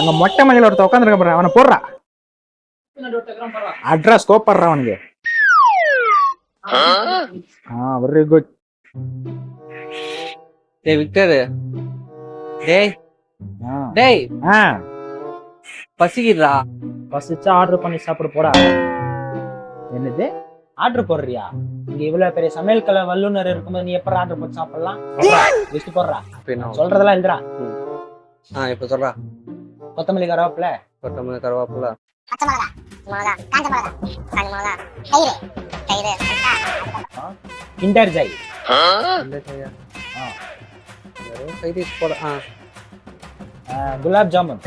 அங்க மொட்டை மலையில ஒருத்த உட்காந்துருக்க போறான், அவனை போடுறா. அட்ரஸ் கோப்படுறா அவனுக்கு. Very good. டேய் விக்டர், டேய் டேய் பசிக்குதுடா. பசிச்சா ஆர்டர் பண்ணி சாப்பிட போடா. என்னது ஆர்டர் போடுறியா? இங்க இவ்வளவு பெரிய சமையல் கலை வல்லுநர் இருக்கும்போது நீ எப்ப ஆர்டர் போட்டு சாப்பிடலாம்? லிஸ்ட் போடுறா, சொல்றதெல்லாம் எழுதுறா. இப்ப சொல்றா. கொத்தமல்லி கருவேப்பிலை, கொத்தமல்லி கருவேப்பிலை, கிண்டர் ஜாய், குலாப் ஜாமுன்,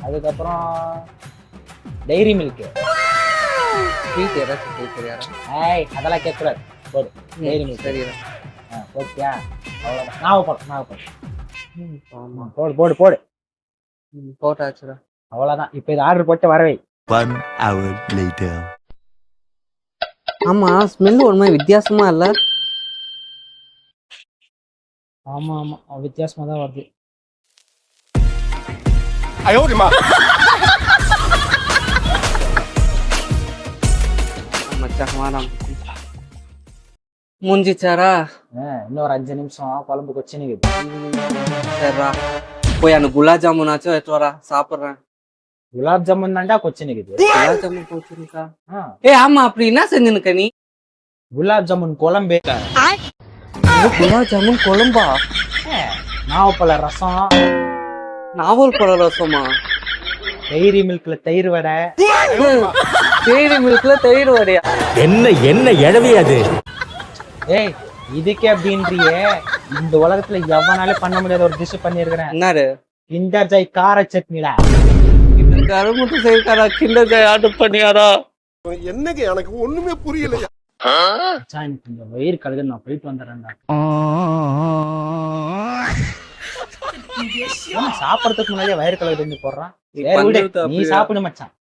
அதுக்கப்புறம் டைரி மில்க். அதெல்லாம் கேட்கக்கூடாது, போடு டைரி மில்க். ஓகே, அவ்வளவுதான். போடு போடு போடு போட்டாச்சுடா. அவ்வளவுதான். இப்ப இது ஆர்டர் போட்டு வரவை. 1 hour later. ஆமா, ஸ்மெல் ஒரு மாதிரி வித்தியாசமா இல்ல? ஆமா ஆமா, வித்தியாசமா தான் வருது. முடிஞ்சிச்சாரா? இன்னொரு 5 நிமிஷம் குழம்பு கொச்சினுக்குது. சரிடா, போய் அந்த குலாப் ஜாமுனாச்சும் எடுத்து வரா, சாப்பிடுறேன். குலாப் ஜாமுன் தான்டா கொச்சினுக்குது. குலாப் ஜாமுன் போச்சுருக்கா? ஆமா, அப்படி என்ன செஞ்சுனுக்க நீ? குலாப் ஜாமுன் குழம்பு. குலாப் ஜாமுன் குழம்பா? நாவப்பழ ரசம். நாவல் பழ ரசமா? டைரி மில்க்ல தயிர் வடை. டைரி மில்க்ல தயிர் வடையா? என்ன என்ன எழவி அது? ஏய், இதுக்கே அப்படின்றியே, இந்த உலகத்துல எவனாலே பண்ண முடியாத ஒரு டிஷ் பண்ணிருக்கிறேன். என்னது? கிண்டர் ஜாய் கார சட்னிடா. இந்த கருமுட்டு செய்யறா கிண்டர் ஜாய் ஆர்டர் பண்ணியாரா? என்னங்க எனக்கு ஒண்ணுமே புரியலையா. எனக்கு இந்த வயிறு கழுகு, நான் போயிட்டு வந்துடுறேன்டா. சாப்பிடறதுக்கு முன்னாடியே வயிறு கழுகு போடுறான். நீ சாப்பிடு மச்சான்.